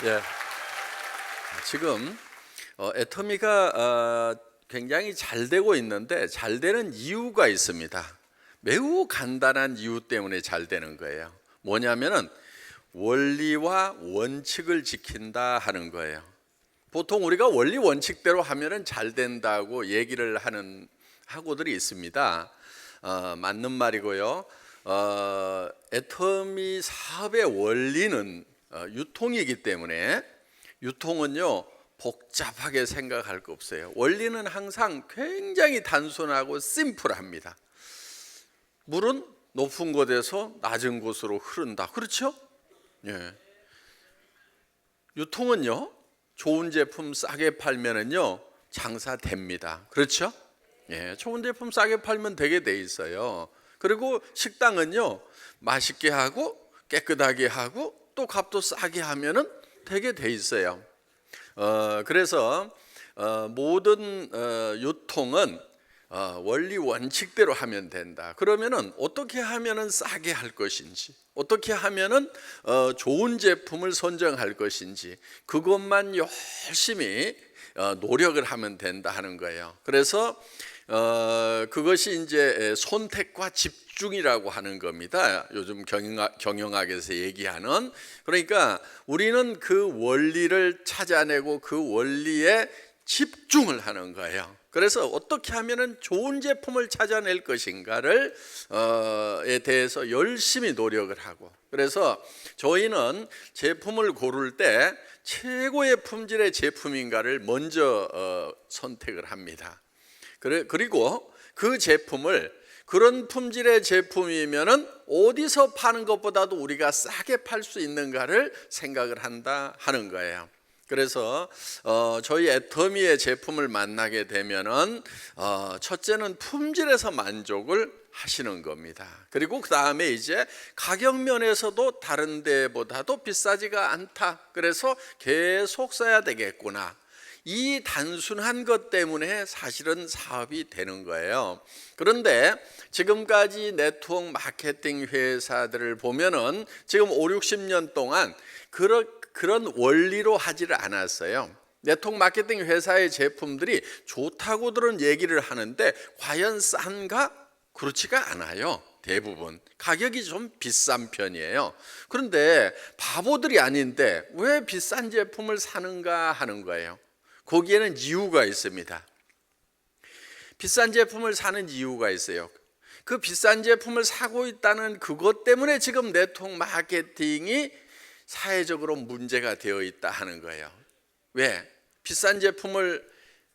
예, 지금 애터미가 굉장히 잘 되고 있는데 잘 되는 이유가 있습니다. 매우 간단한 이유 때문에 잘 되는 거예요. 뭐냐면은 원리와 원칙을 지킨다 하는 거예요. 보통 우리가 원리 원칙대로 하면은 잘 된다고 얘기를 하는 학우들이 있습니다. 맞는 말이고요. 애터미 사업의 원리는 유통이기 때문에 유통은요 복잡하게 생각할 거 없어요. 원리는 항상 굉장히 단순하고 심플합니다. 물은 높은 곳에서 낮은 곳으로 흐른다. 그렇죠? 예. 유통은요 좋은 제품 싸게 팔면은요 장사됩니다. 그렇죠? 예, 좋은 제품 싸게 팔면 되게 돼 있어요. 그리고 식당은요 맛있게 하고 깨끗하게 하고 또 값도 싸게 하면은 되게 돼 있어요. 그래서 모든 유통은 원리 원칙대로 하면 된다. 그러면은 어떻게 하면은 싸게 할 것인지, 어떻게 하면은 좋은 제품을 선정할 것인지 그것만 열심히 노력을 하면 된다 하는 거예요. 그래서 그것이 이제 선택과 집중이라고 하는 겁니다. 요즘 경영학에서 얘기하는. 그러니까 우리는 그 원리를 찾아내고 그 원리에 집중을 하는 거예요. 그래서 어떻게 하면은 좋은 제품을 찾아낼 것인가를 에 대해서 열심히 노력을 하고, 그래서 저희는 제품을 고를 때 최고의 품질의 제품인가를 먼저 선택을 합니다. 그리고 그 제품을 그런 품질의 제품이면은 어디서 파는 것보다도 우리가 싸게 팔 수 있는가를 생각을 한다 하는 거예요. 그래서 저희 애터미의 제품을 만나게 되면은 첫째는 품질에서 만족을 하시는 겁니다. 그리고 그 다음에 이제 가격 면에서도 다른 데보다도 비싸지가 않다. 그래서 계속 써야 되겠구나. 이 단순한 것 때문에 사실은 사업이 되는 거예요. 그런데 지금까지 네트워크 마케팅 회사들을 보면은 지금 5, 60년 동안 그런 원리로 하지를 않았어요. 네트워크 마케팅 회사의 제품들이 좋다고들은 얘기를 하는데 과연 싼가? 그렇지가 않아요. 대부분 가격이 좀 비싼 편이에요. 그런데 바보들이 아닌데 왜 비싼 제품을 사는가 하는 거예요. 거기에는 이유가 있습니다. 비싼 제품을 사는 이유가 있어요. 그 비싼 제품을 사고 있다는 그것 때문에 지금 네트워크 마케팅이 사회적으로 문제가 되어 있다 하는 거예요. 왜? 비싼 제품을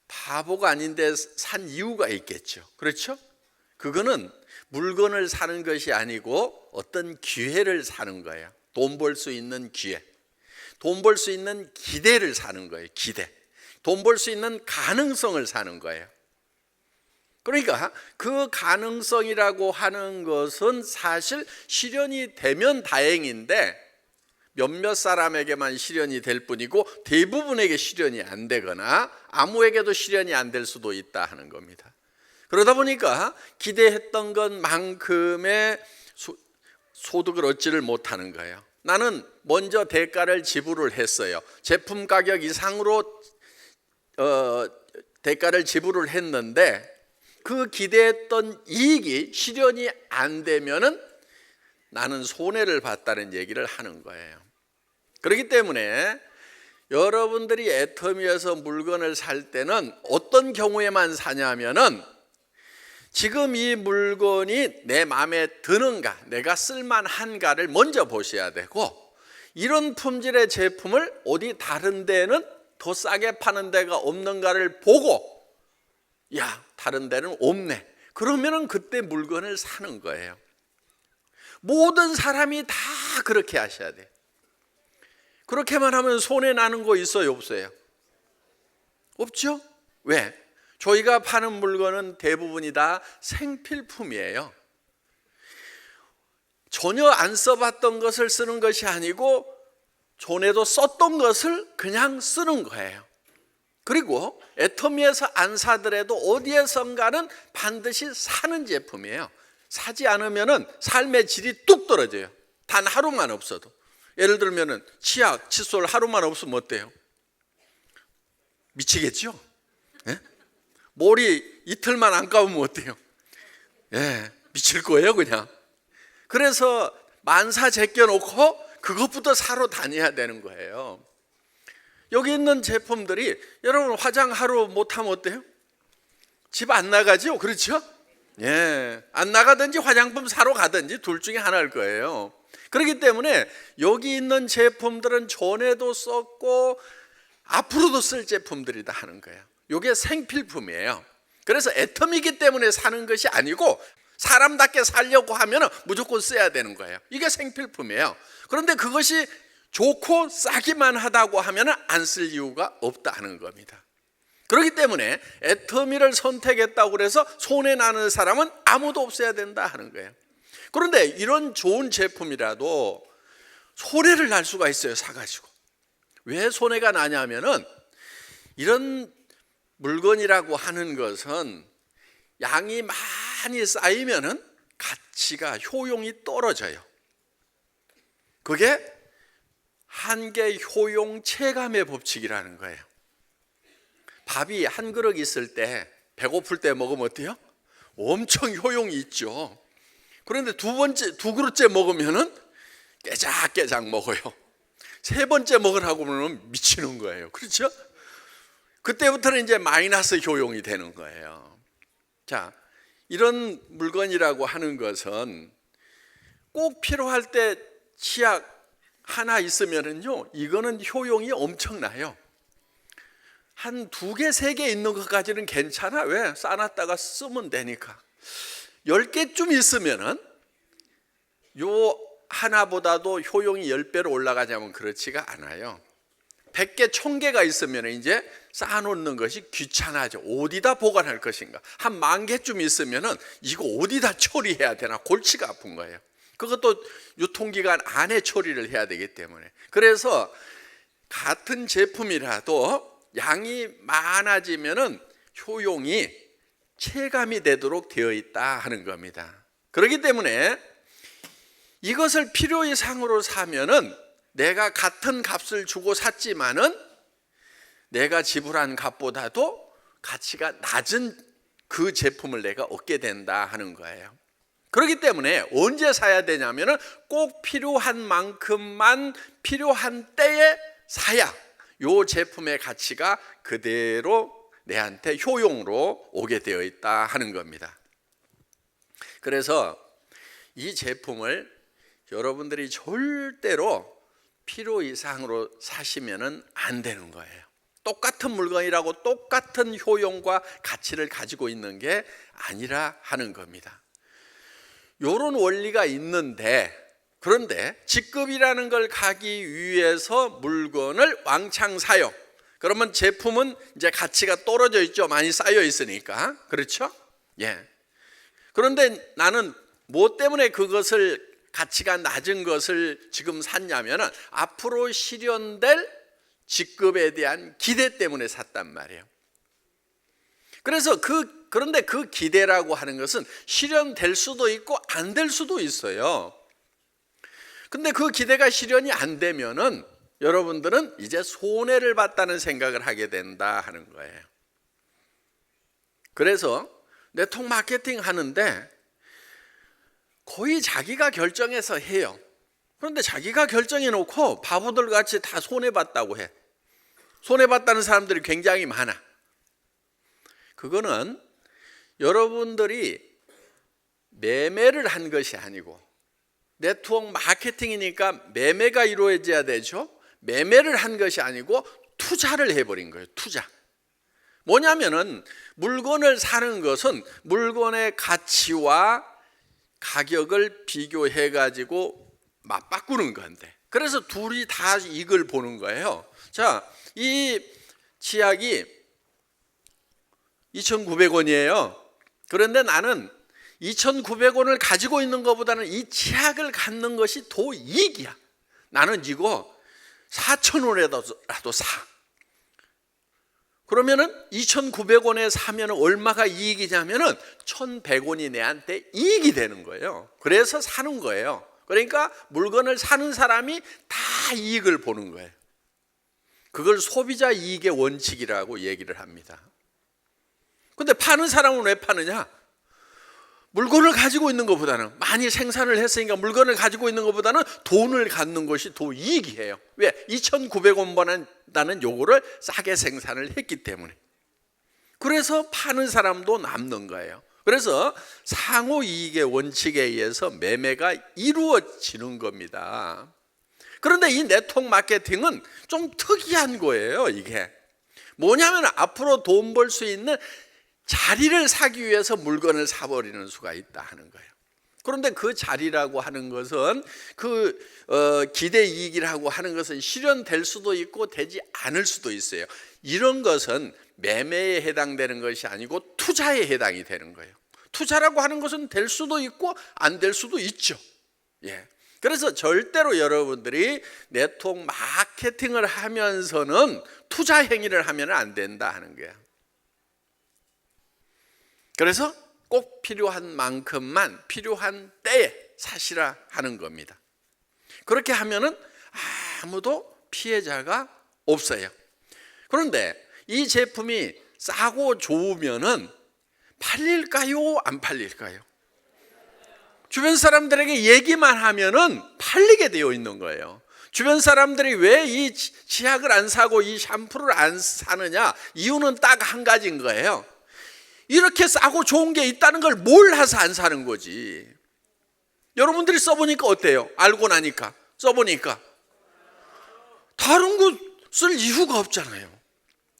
바보가 아닌데 산 이유가 있겠죠. 그렇죠? 그거는 물건을 사는 것이 아니고 어떤 기회를 사는 거예요. 돈 벌 수 있는 기회, 돈 벌 수 있는 기대를 사는 거예요. 기대, 돈 벌 수 있는 가능성을 사는 거예요. 그러니까 그 가능성이라고 하는 것은 사실 실현이 되면 다행인데 몇몇 사람에게만 실현이 될 뿐이고 대부분에게 실현이 안 되거나 아무에게도 실현이 안 될 수도 있다 하는 겁니다. 그러다 보니까 기대했던 것만큼의 소득을 얻지를 못하는 거예요. 나는 먼저 대가를 지불을 했어요. 제품 가격 이상으로 대가를 지불을 했는데 그 기대했던 이익이 실현이 안 되면은 나는 손해를 봤다는 얘기를 하는 거예요. 그렇기 때문에 여러분들이 애터미에서 물건을 살 때는 어떤 경우에만 사냐면은 지금 이 물건이 내 마음에 드는가, 내가 쓸만한가를 먼저 보셔야 되고, 이런 품질의 제품을 어디 다른 데는 더 싸게 파는 데가 없는가를 보고, 야, 다른 데는 없네. 그러면은 그때 물건을 사는 거예요. 모든 사람이 다 그렇게 하셔야 돼요. 그렇게만 하면 손해 나는 거 있어요, 없어요? 없죠? 왜? 저희가 파는 물건은 대부분이 다 생필품이에요. 전혀 안 써봤던 것을 쓰는 것이 아니고 전에도 썼던 것을 그냥 쓰는 거예요. 그리고 애터미에서 안 사더라도 어디에선가는 반드시 사는 제품이에요. 사지 않으면 삶의 질이 뚝 떨어져요. 단 하루만 없어도. 예를 들면은 치약, 칫솔 하루만 없으면 어때요? 미치겠죠? 예? 머리 이틀만 안 감으면 어때요? 예, 미칠 거예요 그냥. 그래서 만사 제껴놓고 그것부터 사러 다녀야 되는 거예요. 여기 있는 제품들이 여러분 화장 하루 못하면 어때요? 집 안 나가죠? 그렇죠? 예, 안 나가든지 화장품 사러 가든지 둘 중에 하나일 거예요. 그렇기 때문에 여기 있는 제품들은 전에도 썼고 앞으로도 쓸 제품들이다 하는 거예요. 이게 생필품이에요. 그래서 애텀이기 때문에 사는 것이 아니고 사람답게 살려고 하면 무조건 써야 되는 거예요. 이게 생필품이에요. 그런데 그것이 좋고 싸기만 하다고 하면 안 쓸 이유가 없다 하는 겁니다. 그렇기 때문에 애터미를 선택했다고 해서 손해나는 사람은 아무도 없어야 된다 하는 거예요. 그런데 이런 좋은 제품이라도 손해를 날 수가 있어요. 사가지고. 왜 손해가 나냐면은 이런 물건이라고 하는 것은 양이 많이 쌓이면은 가치가 효용이 떨어져요. 그게 한계 효용 체감의 법칙이라는 거예요. 밥이 한 그릇 있을 때 배고플 때 먹으면 어때요? 엄청 효용이 있죠. 그런데 두 그릇째 먹으면은 깨작깨작 먹어요. 세 번째 먹으라고 하면 미치는 거예요. 그렇죠? 그때부터는 이제 마이너스 효용이 되는 거예요. 자, 이런 물건이라고 하는 것은 꼭 필요할 때 치약 하나 있으면은요, 이거는 효용이 엄청나요. 한 2개, 3개 있는 것까지는 괜찮아. 왜? 싸놨다가 쓰면 되니까. 10개쯤 있으면은 요 하나보다도 효용이 10배로 올라가자면 그렇지가 않아요. 100개, 1000개가 있으면 이제 쌓아놓는 것이 귀찮아져. 어디다 보관할 것인가. 한 10,000개쯤 있으면은 이거 어디다 처리해야 되나 골치가 아픈 거예요. 그것도 유통기간 안에 처리를 해야 되기 때문에. 그래서 같은 제품이라도 양이 많아지면은 효용이 체감이 되도록 되어 있다 하는 겁니다. 그렇기 때문에 이것을 필요 이상으로 사면은 내가 같은 값을 주고 샀지만은 내가 지불한 값보다도 가치가 낮은 그 제품을 내가 얻게 된다 하는 거예요. 그렇기 때문에 언제 사야 되냐면은 꼭 필요한 만큼만 필요한 때에 사야 이 제품의 가치가 그대로 내한테 효용으로 오게 되어 있다 하는 겁니다. 그래서 이 제품을 여러분들이 절대로 필요 이상으로 사시면은 안 되는 거예요. 똑같은 물건이라고 똑같은 효용과 가치를 가지고 있는 게 아니라 하는 겁니다. 이런 원리가 있는데, 그런데 직급이라는 걸 가기 위해서 물건을 왕창 사요. 그러면 제품은 이제 가치가 떨어져 있죠. 많이 쌓여 있으니까. 그렇죠? 예. 그런데 나는 뭐 때문에 그것을 가치가 낮은 것을 지금 샀냐면은 앞으로 실현될 직급에 대한 기대 때문에 샀단 말이에요. 그래서 그런데 그 기대라고 하는 것은 실현될 수도 있고 안 될 수도 있어요. 근데 그 기대가 실현이 안 되면은 여러분들은 이제 손해를 봤다는 생각을 하게 된다 하는 거예요. 그래서 네트워크 마케팅 하는데 거의 자기가 결정해서 해요. 그런데 자기가 결정해 놓고 바보들 같이 다 손해봤다고 해. 손해봤다는 사람들이 굉장히 많아. 그거는 여러분들이 매매를 한 것이 아니고, 네트워크 마케팅이니까 매매가 이루어져야 되죠. 매매를 한 것이 아니고 투자를 해버린 거예요. 투자. 뭐냐면은 물건을 사는 것은 물건의 가치와 가격을 비교해 가지고 맞바꾸는 건데, 그래서 둘이 다 이익을 보는 거예요. 자, 이 치약이 2,900원이에요. 그런데 나는 2,900원을 가지고 있는 것보다는 이 치약을 갖는 것이 더 이익이야. 나는 이거 4,000원에라도 사. 그러면은 2,900원에 사면 얼마가 이익이냐면은 1,100원이 내한테 이익이 되는 거예요. 그래서 사는 거예요. 그러니까 물건을 사는 사람이 다 이익을 보는 거예요. 그걸 소비자 이익의 원칙이라고 얘기를 합니다. 근데 파는 사람은 왜 파느냐? 물건을 가지고 있는 것보다는, 많이 생산을 했으니까 물건을 가지고 있는 것보다는 돈을 갖는 것이 더 이익이에요. 왜? 2,900원보다는 요거를 싸게 생산을 했기 때문에. 그래서 파는 사람도 남는 거예요. 그래서 상호이익의 원칙에 의해서 매매가 이루어지는 겁니다. 그런데 이 네트워크 마케팅은 좀 특이한 거예요. 이게 뭐냐면 앞으로 돈 벌 수 있는 자리를 사기 위해서 물건을 사버리는 수가 있다 하는 거예요. 그런데 그 자리라고 하는 것은 기대 이익이라고 하는 것은 실현될 수도 있고 되지 않을 수도 있어요. 이런 것은 매매에 해당되는 것이 아니고 투자에 해당이 되는 거예요. 투자라고 하는 것은 될 수도 있고 안 될 수도 있죠. 예. 그래서 절대로 여러분들이 네트워크 마케팅을 하면서는 투자 행위를 하면 안 된다 하는 거예요. 그래서 꼭 필요한 만큼만 필요한 때에 사시라 하는 겁니다. 그렇게 하면은 아무도 피해자가 없어요. 그런데 이 제품이 싸고 좋으면은 팔릴까요? 안 팔릴까요? 주변 사람들에게 얘기만 하면은 팔리게 되어 있는 거예요. 주변 사람들이 왜 이 치약을 안 사고 이 샴푸를 안 사느냐? 이유는 딱 한 가지인 거예요. 이렇게 싸고 좋은 게 있다는 걸 몰라서 안 사는 거지. 여러분들이 써보니까 어때요? 알고 나니까, 써보니까 다른 거 쓸 이유가 없잖아요.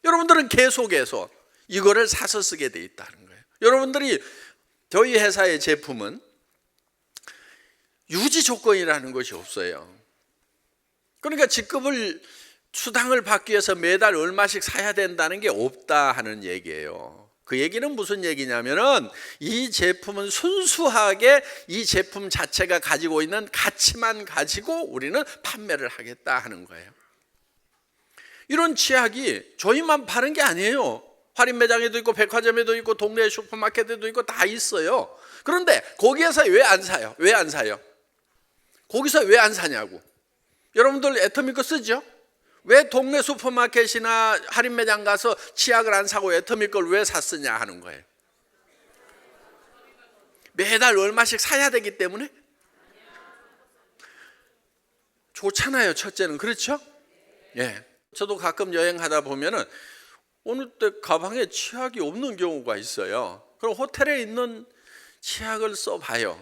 여러분들은 계속해서 이거를 사서 쓰게 돼 있다는 거예요. 여러분들이 저희 회사의 제품은 유지 조건이라는 것이 없어요. 그러니까 직급을 수당을 받기 위해서 매달 얼마씩 사야 된다는 게 없다 하는 얘기예요. 그 얘기는 무슨 얘기냐면은 이 제품은 순수하게 이 제품 자체가 가지고 있는 가치만 가지고 우리는 판매를 하겠다 하는 거예요. 이런 치약이 저희만 파는 게 아니에요. 할인 매장에도 있고 백화점에도 있고 동네 슈퍼마켓에도 있고 다 있어요. 그런데 거기에서 왜 안 사요? 왜 안 사요? 거기서 왜 안 사냐고. 여러분들 애터미 거 쓰죠? 왜 동네 슈퍼마켓이나 할인 매장 가서 치약을 안 사고 애터미 걸 왜 샀으냐 하는 거예요. 매달 얼마씩 사야 되기 때문에? 좋잖아요. 첫째는. 그렇죠? 예. 저도 가끔 여행하다 보면은 어느 때 가방에 치약이 없는 경우가 있어요. 그럼 호텔에 있는 치약을 써봐요.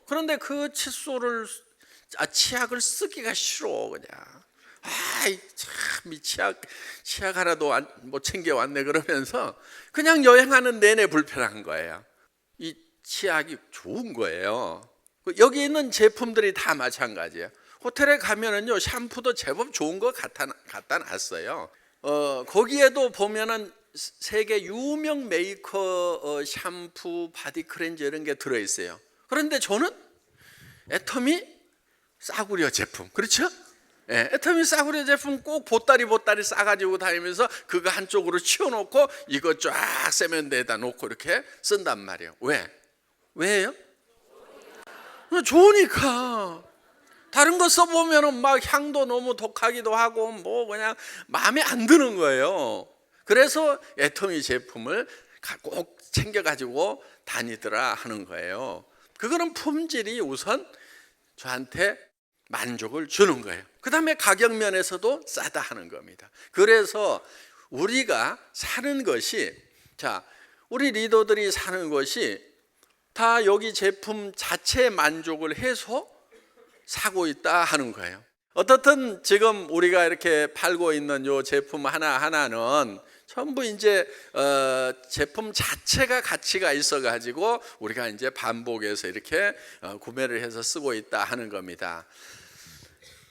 그런데 그 치약을 쓰기가 싫어 그냥. 아이 참 이 치약 하나도 못 챙겨왔네 그러면서 그냥 여행하는 내내 불편한 거예요. 이 치약이 좋은 거예요. 여기 있는 제품들이 다 마찬가지예요. 호텔에 가면은요 샴푸도 제법 좋은 거 갖다 놨어요. 거기에도 보면은 세계 유명 메이커 샴푸, 바디 크렌즈 이런 게 들어 있어요. 그런데 저는 애터미 싸구려 제품, 그렇죠? 예, 애터미 싸구려 제품 꼭 보따리 싸가지고 다니면서 그거 한쪽으로 치워놓고 이거 쫙 세면대에다 놓고 이렇게 쓴단 말이에요. 왜요? 좋으니까. 다른 거 써보면은 막 향도 너무 독하기도 하고 뭐 그냥 마음에 안 드는 거예요. 그래서 애터미 제품을 꼭 챙겨가지고 다니더라 하는 거예요. 그거는 품질이 우선 저한테 만족을 주는 거예요. 그 다음에 가격 면에서도 싸다 하는 겁니다. 그래서 우리가 사는 것이, 우리 리더들이 사는 것이 다 여기 제품 자체에 만족을 해서 사고 있다 하는 거예요. 어떻든 지금 우리가 이렇게 팔고 있는 요 제품 하나하나는 전부 이제 제품 자체가 가치가 있어 가지고 우리가 이제 반복해서 이렇게 구매를 해서 쓰고 있다 하는 겁니다.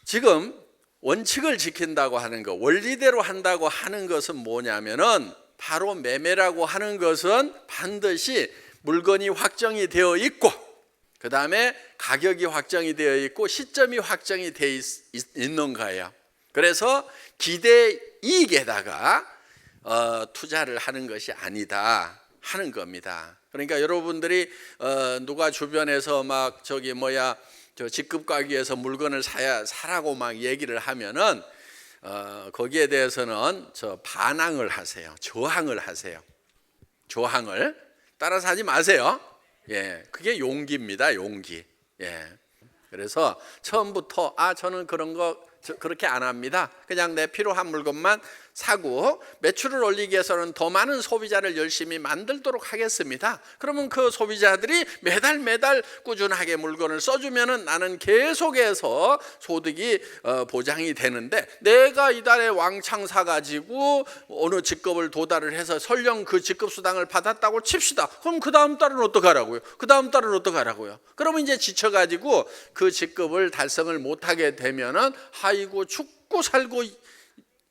지금 원칙을 지킨다고 하는 것, 원리대로 한다고 하는 것은 뭐냐면은 바로 매매라고 하는 것은 반드시 물건이 확정이 되어 있고 그 다음에 가격이 확정이 되어 있고 시점이 확정이 되어 있는 거예요. 그래서 기대 이익에다가 투자를 하는 것이 아니다 하는 겁니다. 그러니까 여러분들이 누가 주변에서 막 저 직급 가기 위해서 물건을 사라고 막 얘기를 하면은 거기에 대해서는 저 반항을 하세요. 저항을 하세요. 저항을 따라서 하지 마세요. 예, 그게 용기입니다. 용기. 예. 그래서 처음부터 저는 그런 거 그렇게 안 합니다. 그냥 내 필요한 물건만 사고 매출을 올리기 위해서는 더 많은 소비자를 열심히 만들도록 하겠습니다. 그러면 그 소비자들이 매달 꾸준하게 물건을 써주면은 나는 계속해서 소득이 보장이 되는데, 내가 이달에 왕창 사가지고 어느 직급을 도달을 해서 설령 그 직급 수당을 받았다고 칩시다. 그럼 그 다음 달은 어떡하라고요? 그 다음 달은 어떡하라고요? 그러면 이제 지쳐가지고 그 직급을 달성을 못하게 되면은 아이고 죽고 살고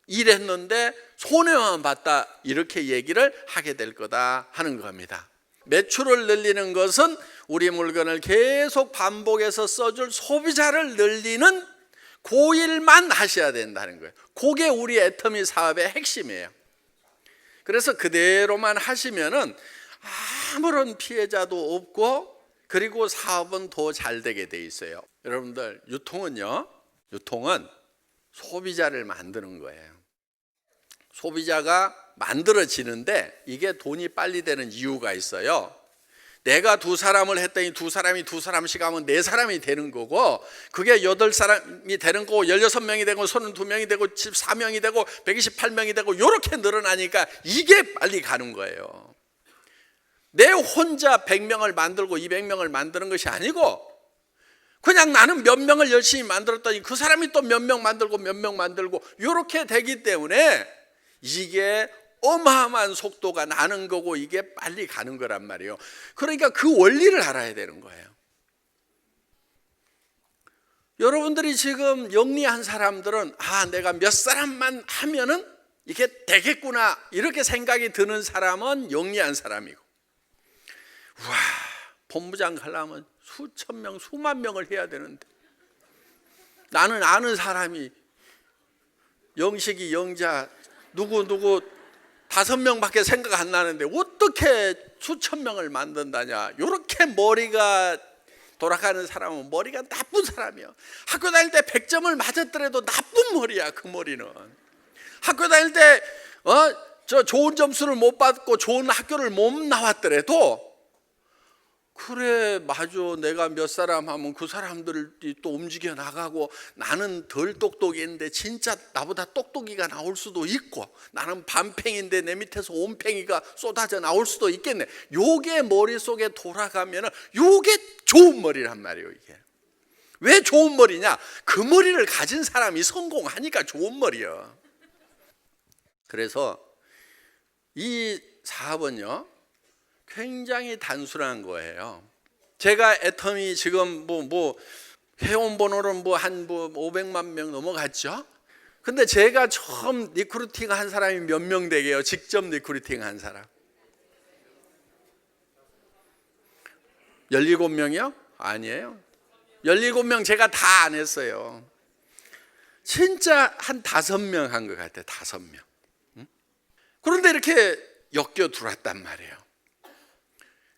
일했는데 손해만 봤다, 이렇게 얘기를 하게 될 거다 하는 겁니다. 매출을 늘리는 것은 우리 물건을 계속 반복해서 써줄 소비자를 늘리는 그 일만 하셔야 된다는 거예요. 그게 우리 애터미 사업의 핵심이에요. 그래서 그대로만 하시면은 아무런 피해자도 없고, 그리고 사업은 더 잘 되게 돼 있어요. 여러분들, 유통은 소비자를 만드는 거예요. 소비자가 만들어지는데 이게 돈이 빨리 되는 이유가 있어요. 내가 두 사람을 했더니 두 사람씩 하면 네 사람이 되는 거고, 그게 8사람이 되는 거고, 16명이 되고, 32명이 되고, 14명이 되고, 128명이 되고, 이렇게 늘어나니까 이게 빨리 가는 거예요. 내 혼자 100명을 만들고 200명을 만드는 것이 아니고, 그냥 나는 몇 명을 열심히 만들었더니 그 사람이 또 몇 명 만들고 몇 명 만들고 이렇게 되기 때문에 이게 어마어마한 속도가 나는 거고, 이게 빨리 가는 거란 말이에요. 그러니까 그 원리를 알아야 되는 거예요. 여러분들이 지금 영리한 사람들은 내가 몇 사람만 하면은 이게 되겠구나, 이렇게 생각이 드는 사람은 영리한 사람이고, 와, 본부장 가려면 수천 명, 수만 명을 해야 되는데, 나는 아는 사람이 영식이, 영자, 누구 5명밖에 생각 안 나는데 어떻게 수천 명을 만든다냐, 이렇게 머리가 돌아가는 사람은 머리가 나쁜 사람이야. 학교 다닐 때 100점을 맞았더라도 나쁜 머리야. 그 머리는 학교 다닐 때 저 좋은 점수를 못 받고 좋은 학교를 못 나왔더라도, 그래 맞아, 내가 몇 사람 하면 그 사람들이 또 움직여 나가고, 나는 덜 똑똑인데 진짜 나보다 똑똑이가 나올 수도 있고, 나는 반팽인데 내 밑에서 온팽이가 쏟아져 나올 수도 있겠네. 요게 머릿속에 돌아가면 요게 좋은 머리란 말이에요. 이게 왜 좋은 머리냐? 그 머리를 가진 사람이 성공하니까 좋은 머리야. 그래서 이 사업은요 굉장히 단순한 거예요. 제가 애터미 지금 회원 번호는 한 500만 명 넘어갔죠. 근데 제가 처음 리크루팅 한 사람이 몇 명 되게요? 직접 리크루팅 한 사람 17명이요? 아니에요. 17명 제가 다 안 했어요. 진짜 한 5명 한 것 같아요. 5명. 그런데 이렇게 엮여 들어왔단 말이에요.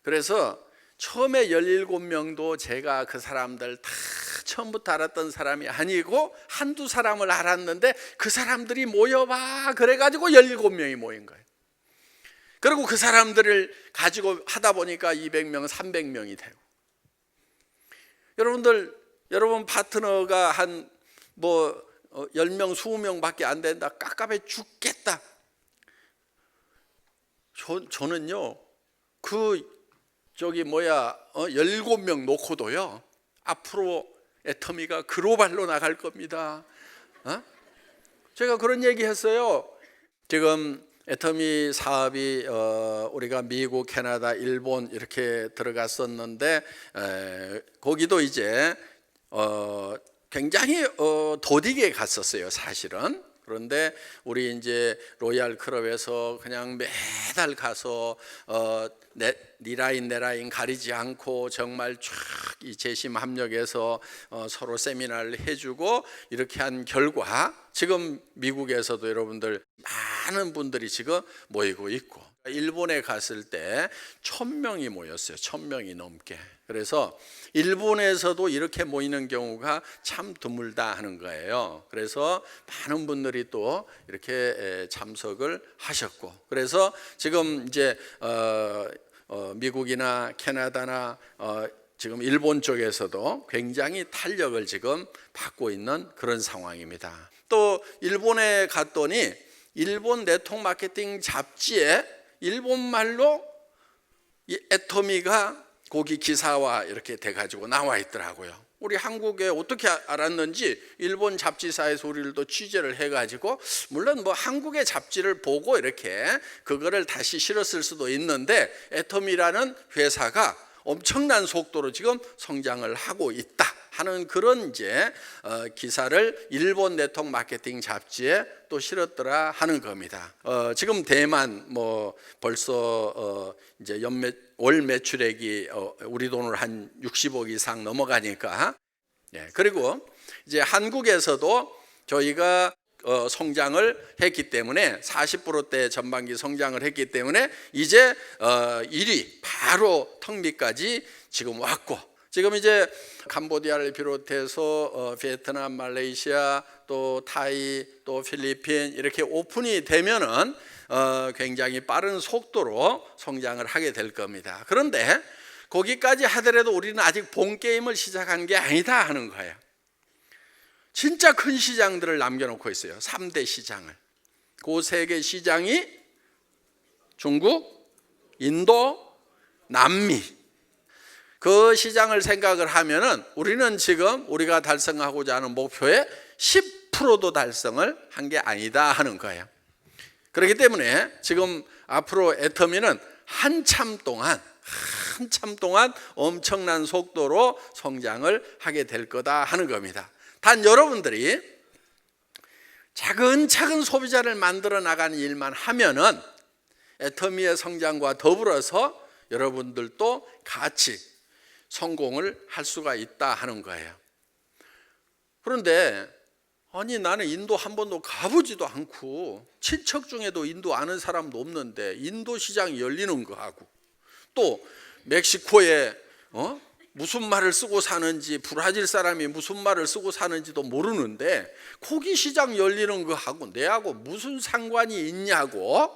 그래서 처음에 17명도 제가 그 사람들 다 처음부터 알았던 사람이 아니고 한두 사람을 알았는데, 그 사람들이 모여봐 그래가지고 17명이 모인 거예요. 그리고 그 사람들을 가지고 하다 보니까 200명, 300명이 되고. 여러분 파트너가 한 10명, 20명밖에 안 된다, 깝깝해 죽겠다. 저는요 17명 놓고도요 앞으로 애터미가 글로벌로 나갈 겁니다. 제가 그런 얘기 했어요. 지금 애터미 사업이 우리가 미국, 캐나다, 일본 이렇게 들어갔었는데, 거기도 이제 굉장히 더디게 갔었어요 사실은. 그런데 우리 이제 로얄 클럽에서 그냥 매달 가서 네 라인 내 라인 가리지 않고 정말 쫙 이 재심 합력해서 서로 세미나를 해주고 이렇게 한 결과 지금 미국에서도 여러분들 많은 분들이 지금 모이고 있고, 일본에 갔을 때 1000명이 모였어요. 1000명이 넘게. 그래서 일본에서도 이렇게 모이는 경우가 참 드물다 하는 거예요. 그래서 많은 분들이 또 이렇게 참석을 하셨고, 그래서 지금 이제 미국이나 캐나다나 지금 일본 쪽에서도 굉장히 탄력을 지금 받고 있는 그런 상황입니다. 또 일본에 갔더니 일본 네트워크 마케팅 잡지에 일본말로 이 애터미가 거기 기사화 이렇게 돼가지고 나와 있더라고요. 우리 한국에 어떻게 알았는지 일본 잡지사에서 우리를 또 취재를 해가지고, 물론 뭐 한국의 잡지를 보고 이렇게 그거를 다시 실었을 수도 있는데, 애터미라는 회사가 엄청난 속도로 지금 성장을 하고 있다 하는 그런 이제 기사를 일본 네트워크 마케팅 잡지에 또 실었더라 하는 겁니다. 지금 대만 뭐 벌써 이제 월 매출액이 우리 돈으로 한 60억 이상 넘어가니까, 그리고 이제 한국에서도 저희가 성장을 했기 때문에 40%대 전반기 성장을 했기 때문에 이제 1위 바로 턱 밑까지 지금 왔고, 지금 이제 캄보디아를 비롯해서 베트남, 말레이시아, 또 타이, 또 필리핀 이렇게 오픈이 되면은 굉장히 빠른 속도로 성장을 하게 될 겁니다. 그런데 거기까지 하더라도 우리는 아직 본 게임을 시작한 게 아니다 하는 거예요. 진짜 큰 시장들을 남겨놓고 있어요. 3대 시장을. 그 3개 시장이 중국, 인도, 남미. 그 시장을 생각을 하면은 우리는 지금 우리가 달성하고자 하는 목표의 10%도 달성을 한 게 아니다 하는 거예요. 그렇기 때문에 지금 앞으로 애터미는 한참 동안 엄청난 속도로 성장을 하게 될 거다 하는 겁니다. 단 여러분들이 차근차근 소비자를 만들어 나가는 일만 하면은 애터미의 성장과 더불어서 여러분들도 같이 성공을 할 수가 있다 하는 거예요. 그런데 아니 나는 인도 한 번도 가보지도 않고 친척 중에도 인도 아는 사람도 없는데 인도 시장이 열리는 거하고, 또 멕시코에 무슨 말을 쓰고 사는지, 브라질 사람이 무슨 말을 쓰고 사는지도 모르는데 거기 시장 열리는 거하고 내하고 무슨 상관이 있냐고,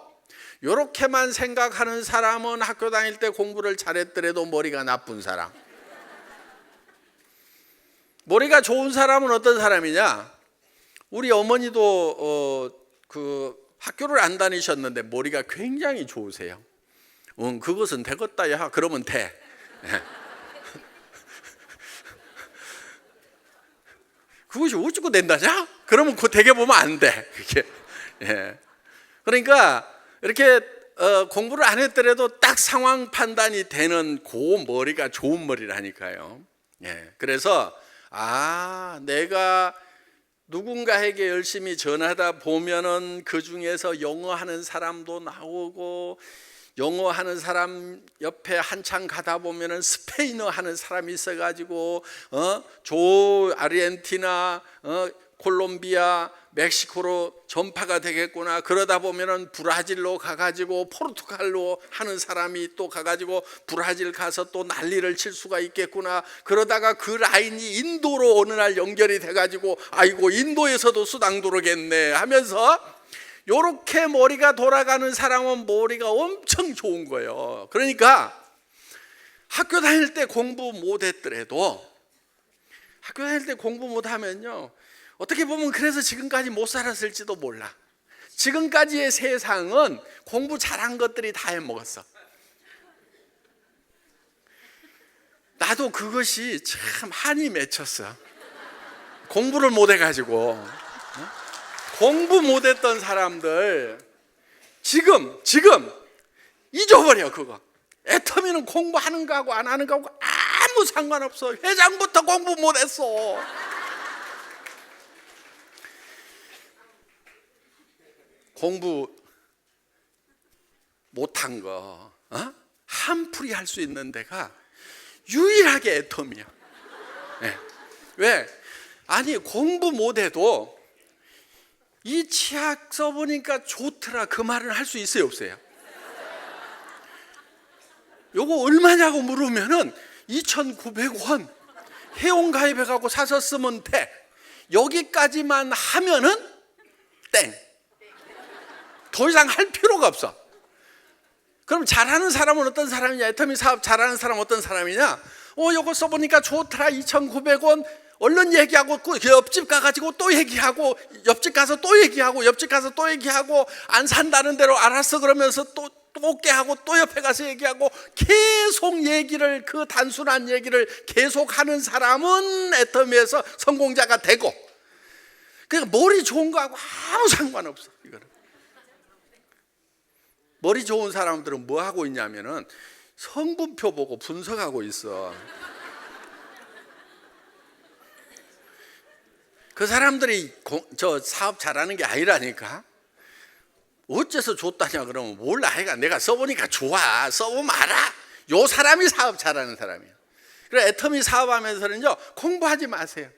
이렇게만 생각하는 사람은 학교 다닐 때 공부를 잘했더라도 머리가 나쁜 사람. 머리가 좋은 사람은 어떤 사람이냐? 우리 어머니도 그 학교를 안 다니셨는데 머리가 굉장히 좋으세요. 그것은 되겠다 야 그러면 돼. 그것이 어쩌고 된다냐? 그러면 그 되게 보면 안 돼. 그게. 그러니까 이렇게 공부를 안 했더라도 딱 상황 판단이 되는 그 머리가 좋은 머리라니까요. 그래서 내가 누군가에게 열심히 전하다 보면은 그 중에서 영어 하는 사람도 나오고, 영어 하는 사람 옆에 한참 가다 보면은 스페인어 하는 사람이 있어가지고 아르헨티나, 콜롬비아, 멕시코로 전파가 되겠구나. 그러다 보면은 브라질로 가가지고 포르투갈로 하는 사람이 또 가가지고 브라질 가서 또 난리를 칠 수가 있겠구나. 그러다가 그 라인이 인도로 어느 날 연결이 돼가지고 아이고 인도에서도 수당 들어오겠네 하면서, 요렇게 머리가 돌아가는 사람은 머리가 엄청 좋은 거예요. 그러니까 학교 다닐 때 공부 못했더라도, 학교 다닐 때 공부 못하면요 어떻게 보면 그래서 지금까지 못 살았을지도 몰라. 지금까지의 세상은 공부 잘한 것들이 다 해먹었어. 나도 그것이 참 한이 맺혔어. 공부를 못해가지고. 공부 못했던 사람들 지금 잊어버려. 그거 애터미는 공부하는 거하고 안 하는 거하고 아무 상관없어. 회장부터 공부 못했어. 공부 못한 거 한풀이 할 수 있는 데가 유일하게 애텀이야. 네. 왜? 아니 공부 못해도 이 치약 써보니까 좋더라 그 말은 할 수 있어요 없어요? 요거 얼마냐고 물으면은 2,900원 회원가입해갖고 사서 쓰면 돼. 여기까지만 하면은 땡. 더 이상 할 필요가 없어. 그럼 잘하는 사람은 어떤 사람이냐? 애터미 사업 잘하는 사람은 어떤 사람이냐? 요거 써보니까 좋더라 2,900원 얼른 얘기하고 그 옆집 가가지고 또 얘기하고 옆집 가서 또 얘기하고 옆집 가서 또 얘기하고 안 산다는 대로 알았어 그러면서 또 깨하고 또 옆에 가서 얘기하고 계속 얘기를 그 단순한 얘기를 계속 하는 사람은 애터미에서 성공자가 되고, 그러니까 머리 좋은 거하고 아무 상관없어. 이거는 머리 좋은 사람들은 뭐 하고 있냐면은 성분표 보고 분석하고 있어. 그 사람들이 저 사업 잘하는 게 아니라니까. 어째서 좋다냐 그러면 몰라. 내가 써보니까 좋아. 써보면 알아. 요 사람이 사업 잘하는 사람이야. 그래 애터미 사업하면서는요 공부하지 마세요.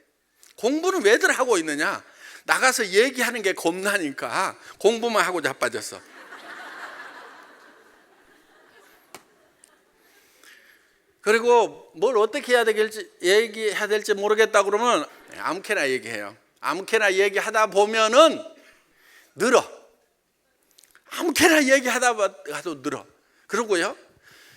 공부는 왜들 하고 있느냐? 나가서 얘기하는 게 겁나니까 공부만 하고 자빠졌어. 그리고 뭘 어떻게 해야 될지 얘기해야 될지 모르겠다 그러면 아무렇게나 얘기해요. 아무렇게나 얘기하다 보면은 늘어. 아무렇게나 얘기하다 가도 늘어. 그러고요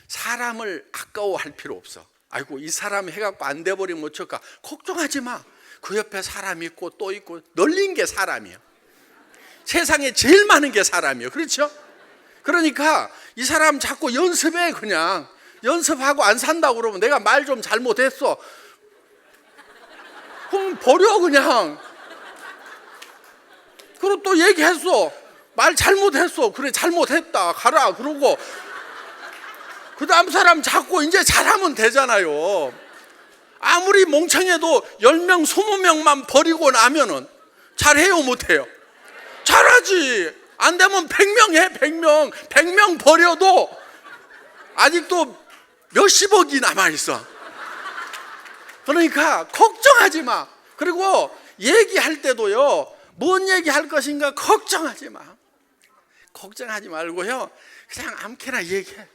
사람을 아까워할 필요 없어. 아이고 이 사람 해갖고 안 돼버리면 어쩔까? 걱정하지 마. 그 옆에 사람 있고 또 있고 널린 게 사람이야. 세상에 제일 많은 게 사람이에요. 그렇죠? 그러니까 이 사람 자꾸 연습해. 그냥 연습하고 안 산다고 그러면 내가 말 좀 잘못했어 그럼 버려 그냥. 그리고 또 얘기했어. 말 잘못했어. 그래 잘못했다 가라. 그러고 그 다음 사람 자꾸 이제 잘하면 되잖아요. 아무리 멍청해도 10명 20명만 버리고 나면은 잘해요 못해요? 잘하지. 안 되면 100명 해. 100명 버려도 아직도 몇십억이 남아있어. 그러니까 걱정하지 마. 그리고 얘기할 때도요 뭔 얘기할 것인가 걱정하지 마. 걱정하지 말고요 그냥 아무렇게나 얘기해.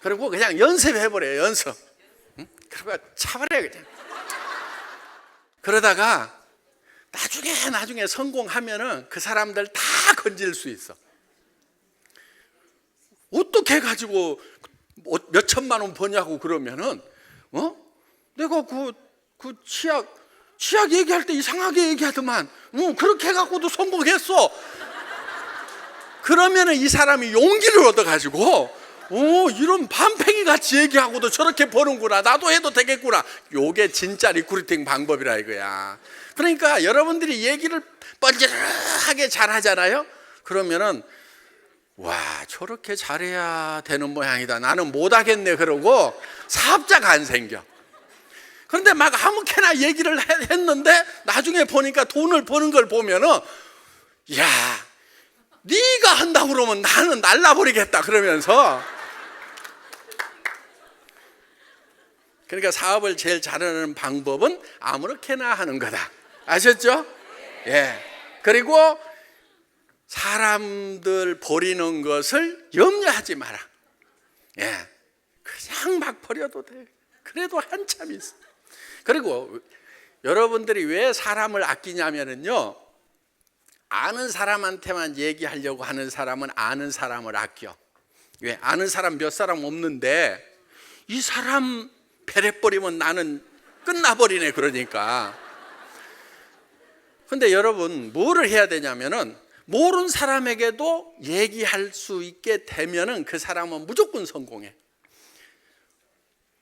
그리고 그냥 연습해버려요. 연습. 응? 그리고 차버려요 그냥. 그러다가 나중에 성공하면은 그 사람들 다 건질 수 있어. 어떻게 해가지고 몇 천만 원 버냐고 그러면은 내가 그 치약 얘기할 때 이상하게 얘기하더만 그렇게 해갖고도 성공했어. 그러면은 이 사람이 용기를 얻어가지고 이런 반팽이 같이 얘기하고도 저렇게 버는구나. 나도 해도 되겠구나. 요게 진짜 리크루팅 방법이라 이거야. 그러니까 여러분들이 얘기를 뻔질하게 잘하잖아요. 그러면은 와 저렇게 잘해야 되는 모양이다. 나는 못하겠네. 그러고 사업자가 안 생겨. 그런데 막 아무렇게나 얘기를 했는데 나중에 보니까 돈을 버는 걸 보면은 야 네가 한다고 그러면 나는 날라버리겠다 그러면서. 그러니까 사업을 제일 잘하는 방법은 아무렇게나 하는 거다. 아셨죠? 예. 그리고 사람들 버리는 것을 염려하지 마라. 예. 그냥 막 버려도 돼. 그래도 한참 있어. 그리고 여러분들이 왜 사람을 아끼냐면요 아는 사람한테만 얘기하려고 하는 사람은 아는 사람을 아껴. 왜? 아는 사람 몇 사람 없는데 이 사람 배려버리면 나는 끝나버리네. 그러니까. 근데 여러분 뭐를 해야 되냐면은 모르는 사람에게도 얘기할 수 있게 되면은 그 사람은 무조건 성공해.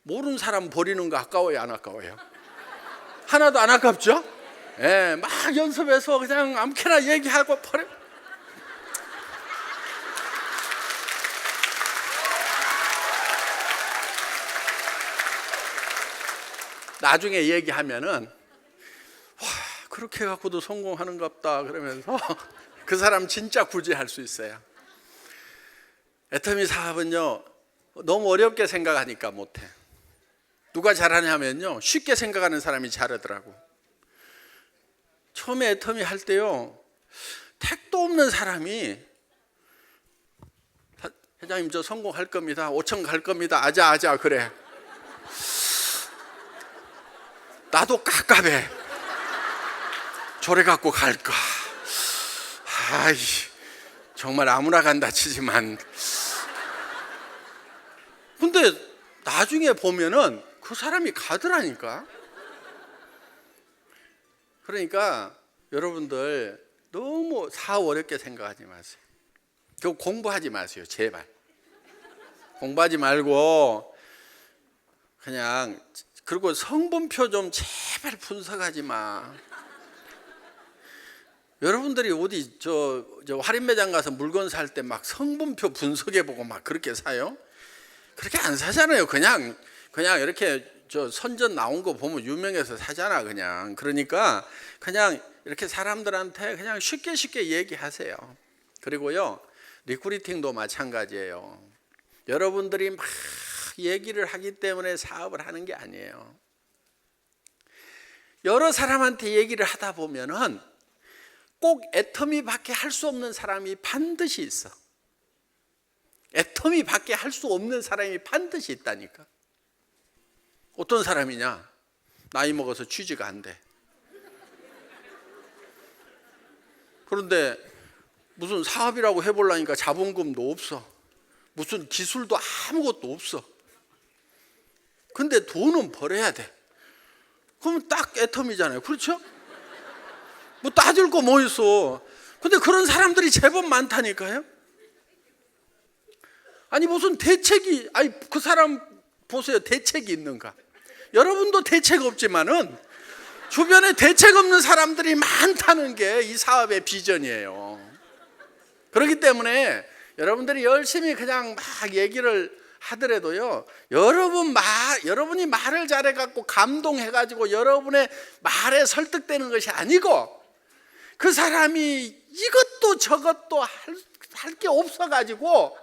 모르는 사람 버리는 거 아까워요 안 아까워요? 하나도 안 아깝죠? 예, 막 연습해서 그냥 아무렇게나 얘기하고 버려. 나중에 얘기하면은 와 그렇게 해갖고도 성공하는갑다 그러면서 그 사람 진짜 구제할 수 있어요. 애터미 사업은요, 너무 어렵게 생각하니까 못해. 누가 잘하냐면요, 쉽게 생각하는 사람이 잘하더라고. 처음에 애터미 할 때요, 택도 없는 사람이 회장님 저 성공할 겁니다. 5천 갈 겁니다. 아자 그래. 나도 깝깝해. 조래 갖고 갈까. 아이, 정말 아무나 간다 치지만. 근데 나중에 보면은 그 사람이 가더라니까. 그러니까 여러분들 너무 사업 어렵게 생각하지 마세요. 그 공부하지 마세요, 제발. 공부하지 말고 그냥, 그리고 성분표 좀 제발 분석하지 마. 여러분들이 어디 저 할인 매장 가서 물건 살 때 막 성분표 분석해보고 막 그렇게 사요? 그렇게 안 사잖아요. 그냥 이렇게 저 선전 나온 거 보면 유명해서 사잖아, 그냥. 그러니까 그냥 이렇게 사람들한테 그냥 쉽게 얘기하세요. 그리고요, 리크루팅도 마찬가지예요. 여러분들이 막 얘기를 하기 때문에 사업을 하는 게 아니에요. 여러 사람한테 얘기를 하다 보면은 꼭 애터미밖에 할 수 없는 사람이 반드시 있어. 애터미밖에 할 수 없는 사람이 반드시 있다니까. 어떤 사람이냐? 나이 먹어서 취직이 안 돼. 그런데 무슨 사업이라고 해보려니까 자본금도 없어. 무슨 기술도 아무것도 없어. 근데 돈은 벌어야 돼. 그럼 딱 애터미잖아요. 그렇죠? 뭐 따질 거 뭐 있어. 근데 그런 사람들이 제법 많다니까요. 아니 무슨 대책이, 아니 그 사람 보세요. 대책이 있는가? 여러분도 대책 없지만은 주변에 대책 없는 사람들이 많다는 게 이 사업의 비전이에요. 그렇기 때문에 여러분들이 열심히 그냥 막 얘기를 하더라도요, 여러분이 말을 잘해갖고 감동해가지고 여러분의 말에 설득되는 것이 아니고, 그 사람이 이것도 저것도 할 게 없어가지고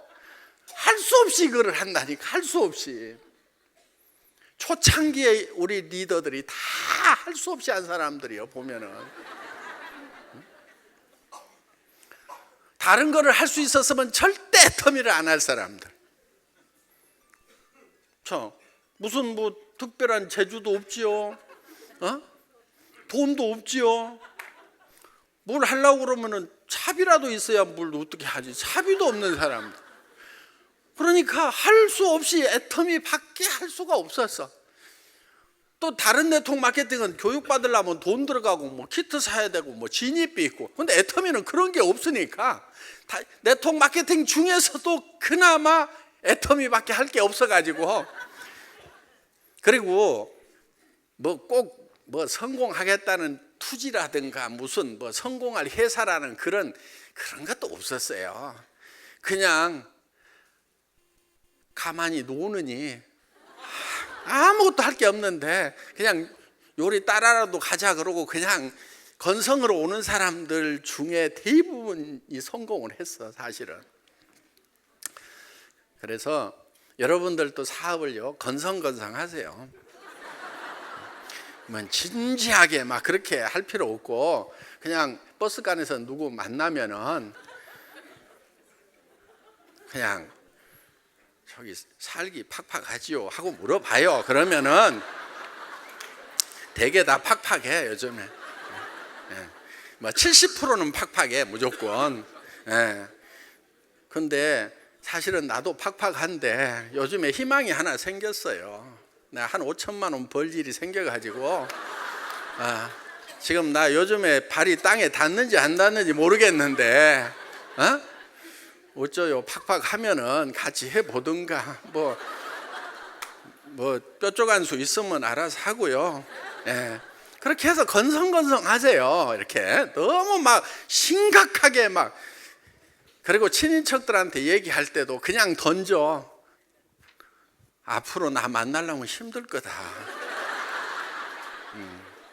할 수 없이 이거를 한다니까. 할 수 없이. 초창기에 우리 리더들이 다 할 수 없이 한 사람들이요, 보면은. 다른 거를 할 수 있었으면 절대 터미를 안 할 사람들. 무슨 뭐 특별한 재주도 없지요. 돈도 없지요. 뭘 하려고 그러면은 차비라도 있어야 뭘 어떻게 하지. 차비도 없는 사람들. 그러니까 할 수 없이 애터미밖에 할 수가 없었어. 또 다른 네트워크 마케팅은 교육받으려면 돈 들어가고 뭐 키트 사야 되고 뭐 진입비 있고. 근데 애터미는 그런 게 없으니까 네트워크 마케팅 중에서도 그나마 애터미밖에 할 게 없어가지고. 그리고 뭐 꼭 뭐 성공하겠다는 투지라든가 무슨 뭐 성공할 회사라는 그런 것도 없었어요. 그냥 가만히 노느니 아무것도 할 게 없는데 그냥 요리 따라라도 가자 그러고 그냥 건성으로 오는 사람들 중에 대부분이 성공을 했어, 사실은. 그래서 여러분들도 사업을요, 건성하세요. 뭐 진지하게 막 그렇게 할 필요 없고, 그냥 버스간에서 누구 만나면은 그냥 저기 살기 팍팍하지요 하고 물어봐요. 그러면은 되게 다 팍팍해, 요즘에. 뭐 70%는 팍팍해, 무조건. 근데 사실은 나도 팍팍한데 요즘에 희망이 하나 생겼어요. 내가 한 5천만 원 벌 일이 생겨가지고 지금 나 요즘에 발이 땅에 닿는지 안 닿는지 모르겠는데 어쩌요, 팍팍하면은 같이 해보든가 뭐 뾰족한 수 있으면 알아서 하고요. 그렇게 해서 건성하세요. 이렇게 너무 막 심각하게 막. 그리고 친인척들한테 얘기할 때도 그냥 던져. 앞으로 나 만나려면 힘들 거다.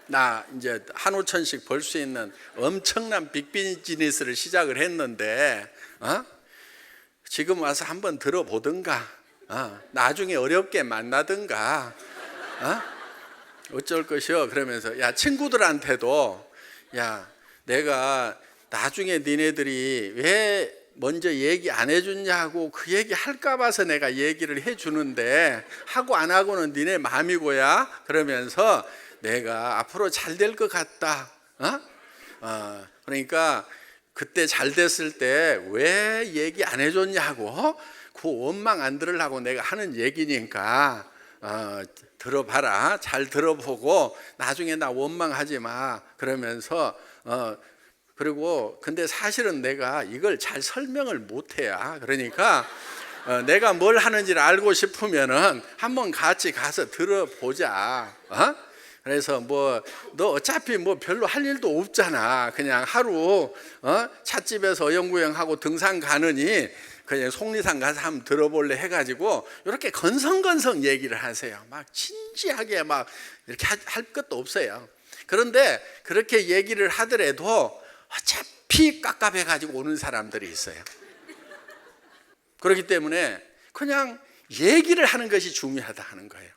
나 이제 한 5천씩 벌 수 있는 엄청난 빅비즈니스를 시작을 했는데 지금 와서 한번 들어보든가, 나중에 어렵게 만나든가, 어쩔 것이요. 그러면서 야, 친구들한테도 야, 내가 나중에 니네들이 왜 먼저 얘기 안 해줬냐고 그 얘기 할까 봐서 내가 얘기를 해주는데 하고 안 하고는 니네 마음이고야. 그러면서 내가 앞으로 잘 될 것 같다. 그러니까 그때 잘 됐을 때 왜 얘기 안 해줬냐고 그 원망 안 들으려고 내가 하는 얘기니까 들어봐라. 잘 들어보고 나중에 나 원망하지 마. 그러면서 그리고 근데 사실은 내가 이걸 잘 설명을 못해야. 그러니까 내가 뭘 하는지를 알고 싶으면은 한번 같이 가서 들어보자. 그래서 뭐 너 어차피 뭐 별로 할 일도 없잖아. 그냥 하루 찻집에서 어영부영하고 등산 가느니 그냥 속리산 가서 한번 들어볼래 해가지고 이렇게 건성건성 얘기를 하세요. 막 진지하게 막 이렇게 할 것도 없어요. 그런데 그렇게 얘기를 하더라도 어차피 깝깝해가지고 오는 사람들이 있어요. 그렇기 때문에 그냥 얘기를 하는 것이 중요하다 하는 거예요.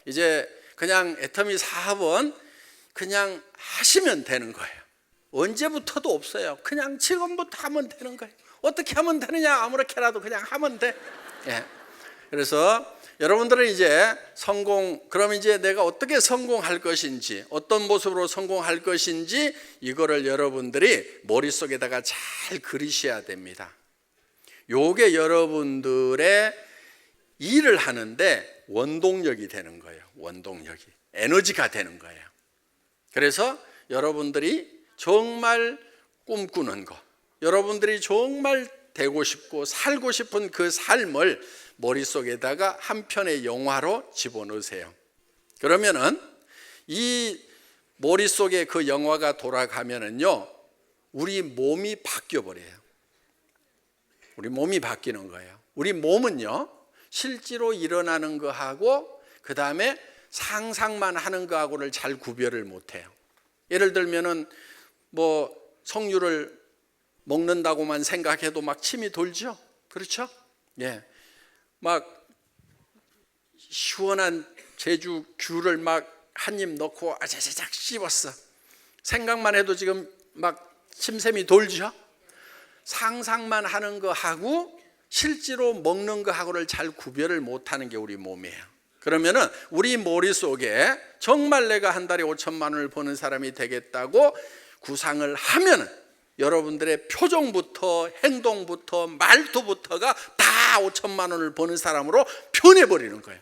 이제 그냥 애터미 사업은 그냥 하시면 되는 거예요. 언제부터도 없어요. 그냥 지금부터 하면 되는 거예요. 어떻게 하면 되느냐? 아무렇게라도 그냥 하면 돼. 그래서 여러분들은 이제 그럼 이제 내가 어떻게 성공할 것인지, 어떤 모습으로 성공할 것인지 이거를 여러분들이 머릿속에다가 잘 그리셔야 됩니다. 요게 여러분들의 일을 하는데 원동력이 되는 거예요. 원동력이. 에너지가 되는 거예요. 그래서 여러분들이 정말 꿈꾸는 거, 여러분들이 정말 되고 싶고 살고 싶은 그 삶을 머릿속에다가 한 편의 영화로 집어넣으세요. 그러면은 이 머릿속에 그 영화가 돌아가면은요, 우리 몸이 바뀌어 버려요. 우리 몸이 바뀌는 거예요. 우리 몸은요, 실제로 일어나는 거하고 그 다음에 상상만 하는 거하고를 잘 구별을 못해요. 예를 들면은 뭐 석류를 먹는다고만 생각해도 막 침이 돌죠. 그렇죠? 막 시원한 제주 귤을 막 한 입 넣고 아자자작 씹었어. 생각만 해도 지금 막 침샘이 돌죠. 상상만 하는 거하고 실제로 먹는 거하고를 잘 구별을 못하는 게 우리 몸이에요. 그러면은 우리 머릿속에 정말 내가 한 달에 5천만 원을 버는 사람이 되겠다고 구상을 하면은 여러분들의 표정부터 행동부터 말투부터가 다 5천만 원을 버는 사람으로 변해버리는 거예요.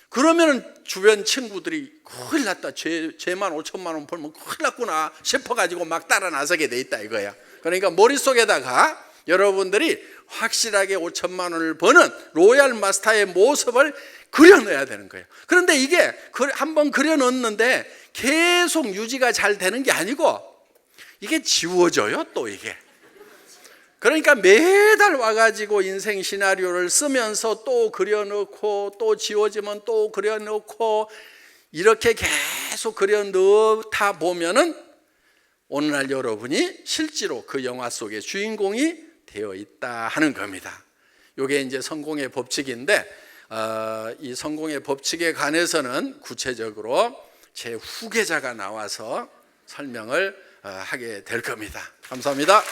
그러면은 주변 친구들이 큰일 났다, 쟤만 5천만 원 벌면 큰일 났구나 싶어가지고 막 따라 나서게 돼 있다 이거야. 그러니까 머릿속에다가 여러분들이 확실하게 5천만 원을 버는 로얄 마스터의 모습을 그려넣어야 되는 거예요. 그런데 이게 한번 그려넣는데 계속 유지가 잘 되는 게 아니고 이게 지워져요. 또 이게 그러니까 매달 와가지고 인생 시나리오를 쓰면서 또 그려넣고 또 지워지면 또 그려넣고 이렇게 계속 그려넣다 보면은 어느 날 여러분이 실제로 그 영화 속의 주인공이 되어 있다 하는 겁니다. 이게 이제 성공의 법칙인데 이 성공의 법칙에 관해서는 구체적으로 제 후계자가 나와서 설명을 하게 될 겁니다. 감사합니다.